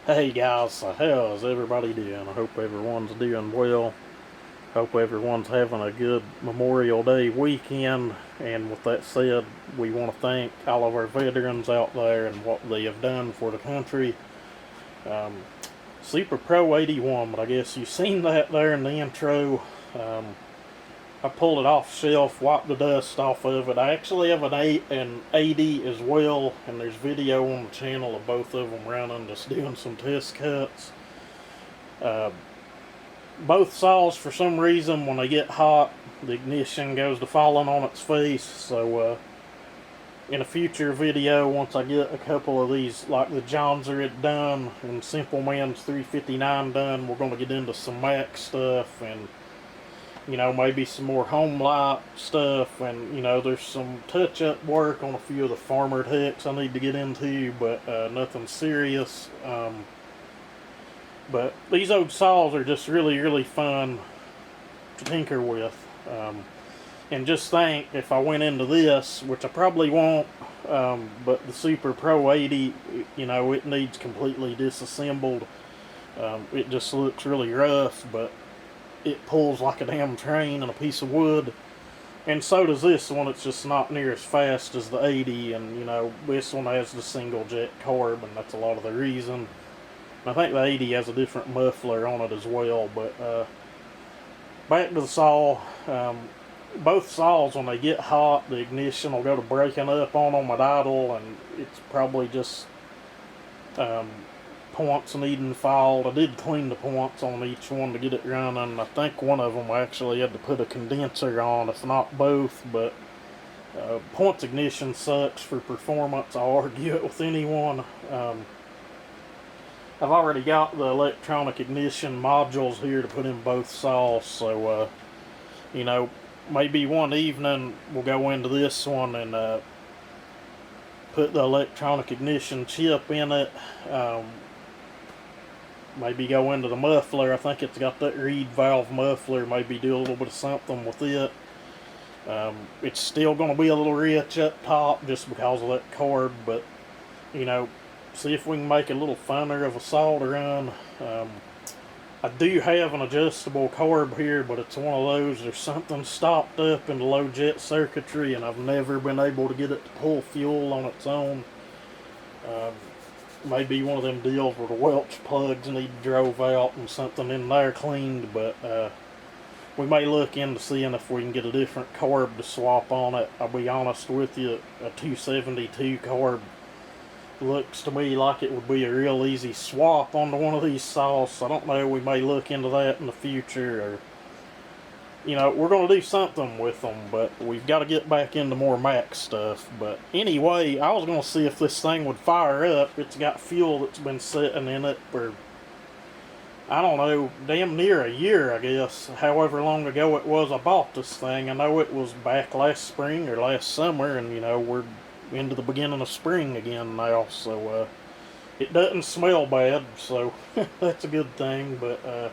Hey guys, so how's everybody doing? I hope everyone's doing well. Hope everyone's having a good Memorial Day weekend. And with that said, we want to thank all of our veterans out there and what they have done for the country. Um, Super Pro 81, but I guess you've seen that there in the intro. I pulled it off the shelf, wiped the dust off of it. I actually have an 80 as well, and there's video on the channel of both of them running, just doing some test cuts. Uh, Both saws, for some reason, when they get hot, the ignition goes to falling on its face. So in a future video, once I get a couple of these, like the Johnsonite done and Simple Man's 359 done, we're going to get into some Mac stuff and maybe some more home light stuff, and there's some touch-up work on a few of the farmer techs I need to get into, but nothing serious. But these old saws are just really, really fun to tinker with. And just think, if I went into this, which I probably won't, but the Super Pro 80, it needs completely disassembled. It just looks really rough, but it pulls like a damn train and a piece of wood. And so does this one. It's just not near as fast as the 80, and this one has the single jet carb, and that's a lot of the reason. I think the 80 has a different muffler on it as well. But back to the saw. Both saws, when they get hot, the ignition will go to breaking up on them at idle, and it's probably just points needing filed. I did clean the points on each one to get it running. I think one of them I actually had to put a condenser on, if not both, but points ignition sucks for performance. I'll argue it with anyone. I've already got the electronic ignition modules here to put in both saws, so maybe one evening we'll go into this one and put the electronic ignition chip in it. Maybe go into the muffler. I think it's got that reed valve muffler. Maybe do a little bit of something with it. It's still going to be a little rich up top just because of that carb, but see if we can make it a little funner of a saw to run. I do have an adjustable carb here, but it's one of those, there's something stopped up in the low jet circuitry, and I've never been able to get it to pull fuel on its own. Maybe one of them deals where the Welch plugs need drove out and something in there cleaned, but we may look into seeing if we can get a different carb to swap on it. I'll be honest with you, a 272 carb looks to me like it would be a real easy swap onto one of these saws, so I don't know, we may look into that in the future, or we're going to do something with them, but we've got to get back into more Mac stuff. But anyway, I was going to see if this thing would fire up. It's got fuel that's been sitting in it for, I don't know, damn near a year, I guess. However long ago it was I bought this thing. I know it was back last spring or last summer, and we're into the beginning of spring again now, so it doesn't smell bad, so that's a good thing. But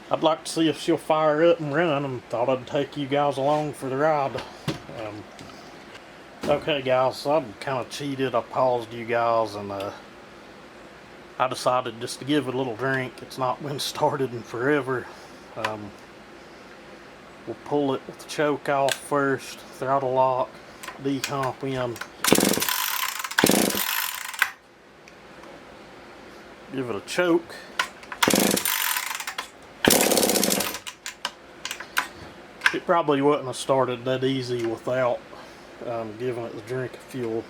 I'd like to see if she'll fire up and run, and thought I'd take you guys along for the ride. Okay guys, so I'm kind of cheated. I paused you guys, and I decided just to give it a little drink. It's not been started in forever. We'll pull it with the choke off first, throttle lock, decomp in. Give it a choke. It probably wouldn't have started that easy without giving it the drink of fuel.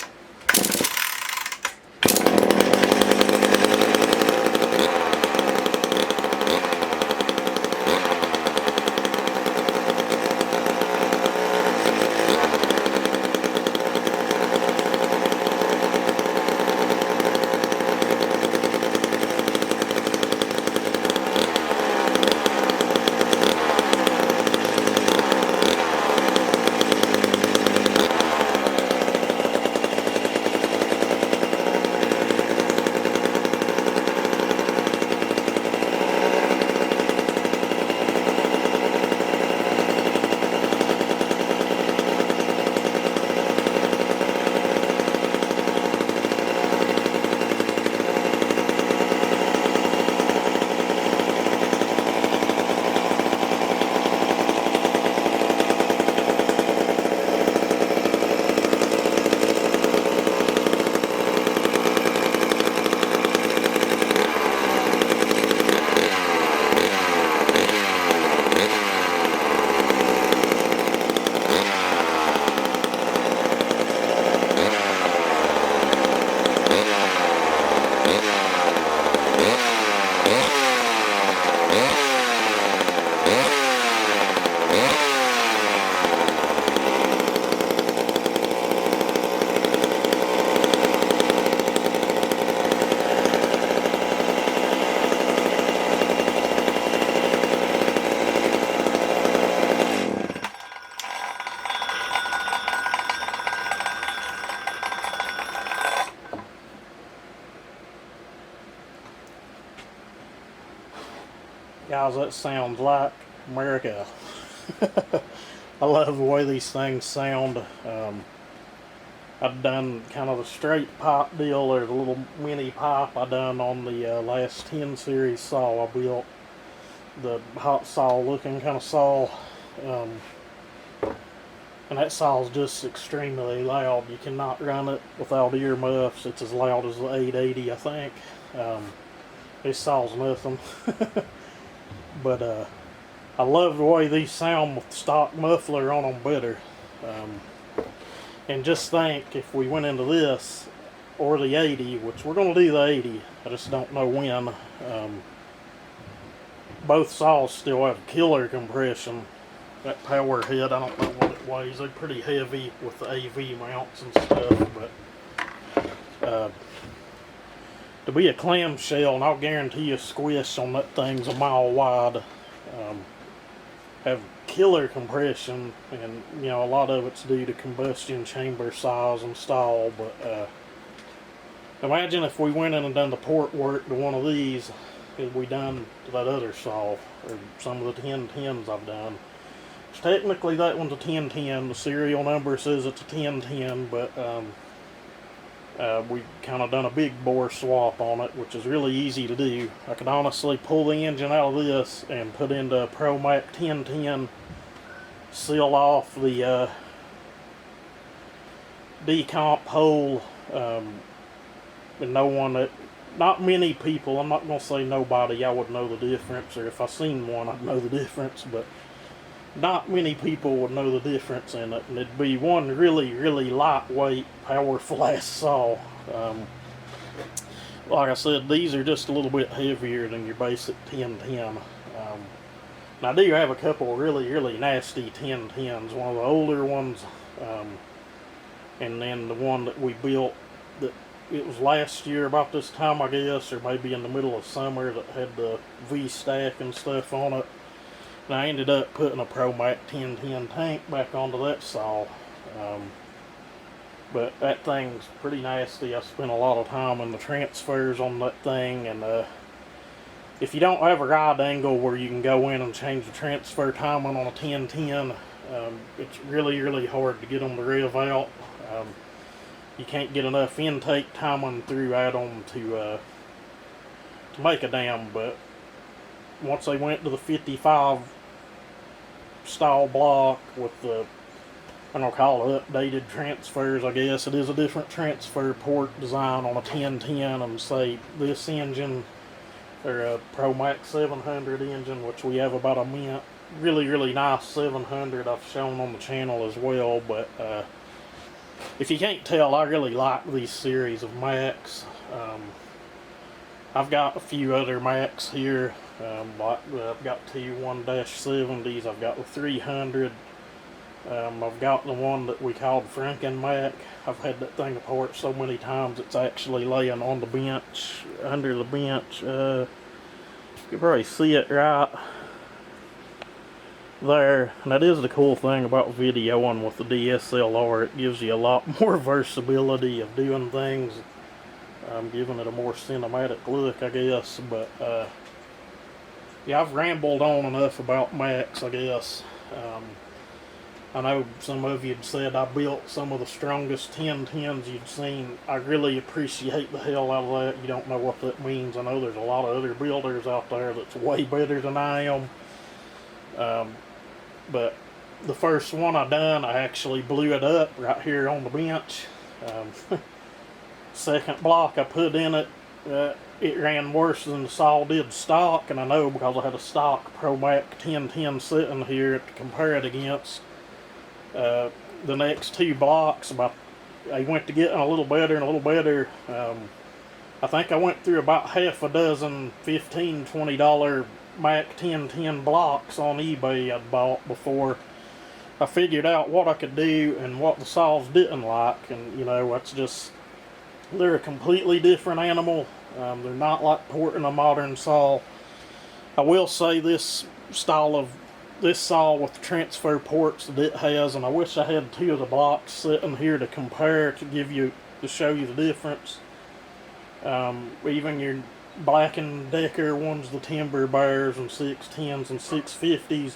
Guys, that sounds like America. I love the way these things sound. I've done kind of the straight pipe deal, or the little mini pipe I done on the last 10 series saw I built. The hot saw looking kind of saw. And that saw's just extremely loud. You cannot run it without earmuffs. It's as loud as the 880, I think. This saw's nothing. But I love the way these sound with the stock muffler on them better. And just think, if we went into this, or the 80, which we're going to do the 80, I just don't know when. Both saws still have killer compression. That power head, I don't know what it weighs. They're pretty heavy with the AV mounts and stuff, but to be a clamshell, and I'll guarantee you a squish on that thing's a mile wide, have killer compression, and you know, a lot of it's due to combustion chamber size and stall. But imagine if we went in and done the port work to one of these, it we done to that other saw, or some of the 1010s I've done. Technically that one's a 1010, the serial number says it's a 1010, but we kind of done a big bore swap on it, which is really easy to do. I could honestly pull the engine out of this and put into a Pro Mac 1010, seal off the decomp hole, and no one that, not many people, I'm not going to say nobody, I would know the difference, or if I seen one I'd know the difference, but not many people would know the difference in it, and it'd be one really, really lightweight, powerful ass saw. Like I said, these are just a little bit heavier than your basic 1010. Now I do have a couple really, really nasty 1010s. One of the older ones, and then the one that we built, that it was last year about this time, I guess, or maybe in the middle of summer, that had the V-stack and stuff on it. And I ended up putting a Pro Mac 1010 tank back onto that saw. But that thing's pretty nasty. I spent a lot of time in the transfers on that thing, and if you don't have a ride angle where you can go in and change the transfer timing on a 1010, it's really, really hard to get them to rev out. You can't get enough intake timing through at them to make a dam. But once they went to the 55 style block with the, I'm going to call it updated transfers, I guess. It is a different transfer port design on a 1010, and say this engine, or a Pro Max 700 engine, which we have about a mint, really, really nice 700 I've shown on the channel as well. But if you can't tell, I really like these series of Macs. I've got a few other Macs here. I've got two 1-70s, I've got the 300, I've got the one that we called Franken Mac. I've had that thing apart so many times it's actually laying on the bench, under the bench. You can probably see it right there. And that is the cool thing about videoing with the DSLR. It gives you a lot more versatility of doing things, giving it a more cinematic look, I guess. But yeah, I've rambled on enough about Macs, I guess. I know some of you had said I built some of the strongest 1010s you'd seen. I really appreciate the hell out of that. You don't know what that means. I know there's a lot of other builders out there that's way better than I am. But the first one I done, I actually blew it up right here on the bench. Second block I put in it, it ran worse than the saw did stock, and I know because I had a stock Pro Mac 1010 sitting here to compare it against. The next two blocks, I went to getting a little better and a little better. I think I went through about half a dozen $15, $20 Mac 1010 blocks on eBay I'd bought before I figured out what I could do and what the saws didn't like. And you know, that's just, they're a completely different animal. They're not like porting a modern saw. I will say this style of this saw with the transfer ports that it has, and I wish I had two of the blocks sitting here to compare, to show you the difference. Even your Black & Decker, one's the Timber Bears and 610s and 650s.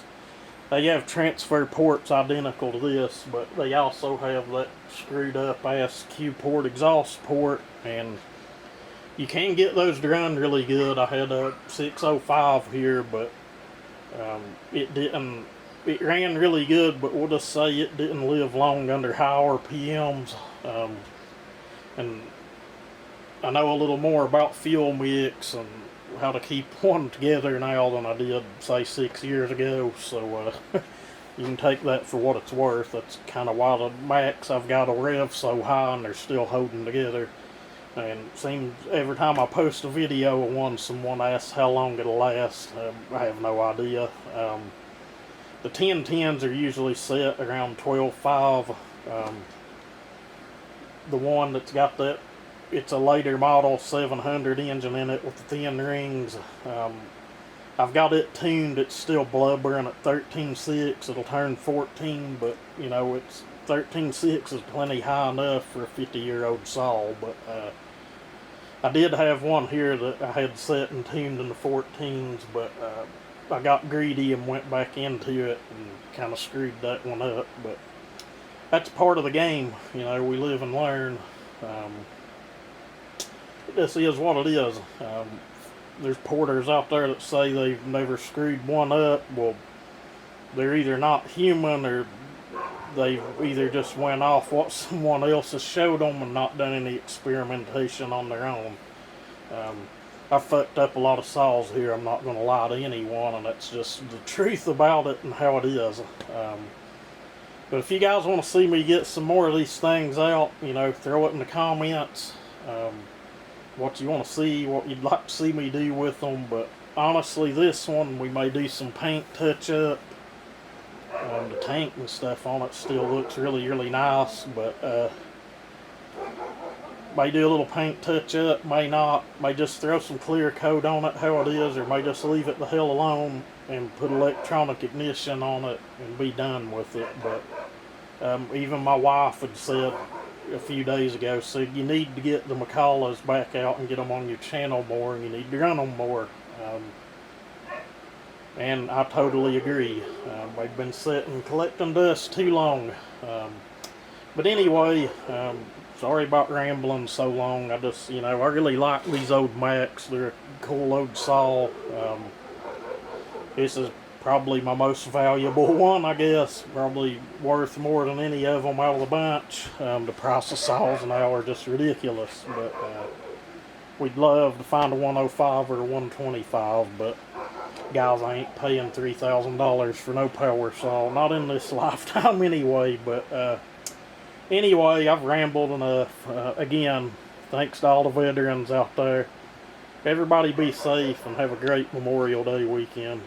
They have transfer ports identical to this, but they also have that screwed up ass Q-port exhaust port, and you can get those to run really good. I had a 605 here, but it didn't. It ran really good, but we'll just say it didn't live long under high RPMs. And I know a little more about fuel mix and how to keep one together now than I did, say, 6 years ago. So you can take that for what it's worth. That's kind of why the Max I've got a rev so high and they're still holding together. And it seems every time I post a video of one, someone asks how long it'll last. I have no idea. The 1010s are usually set around 12.5. The one that's got that, it's a later model 700 engine in it with the thin rings. I've got it tuned. It's still blubbering at 13.6. It'll turn 14, but you know, it's 13.6 is plenty high enough for a 50-year-old saw. But I did have one here that I had set and tuned in the 14s, but I got greedy and went back into it and kind of screwed that one up. But that's part of the game. You know, we live and learn. This is what it is. There's porters out there that say they've never screwed one up. Well, they're either not human or they've either just went off what someone else has showed them and not done any experimentation on their own. I've fucked up a lot of saws here, I'm not going to lie to anyone, and that's just the truth about it and how it is. But if you guys want to see me get some more of these things out, you know, throw it in the comments. What you want to see, what you'd like to see me do with them. But honestly, this one we may do some paint touch up. The tank and stuff on it still looks really, really nice, but may do a little paint touch up, may not, may just throw some clear coat on it how it is, or may just leave it the hell alone and put electronic ignition on it and be done with it. But even my wife had said a few days ago, said you need to get the McCullochs back out and get them on your channel more, and you need to run them more. And I totally agree. They've been sitting collecting dust too long. But anyway, sorry about rambling so long. I just, you know, I really like these old Macs. They're a cool old saw. This is probably my most valuable one, I guess. Probably worth more than any of them out of the bunch. The price of saws now are just ridiculous. But we'd love to find a 105 or a 125, but guys, I ain't paying $3,000 for no power saw. Not in this lifetime anyway. But anyway, I've rambled enough. Again, thanks to all the veterans out there. Everybody be safe and have a great Memorial Day weekend.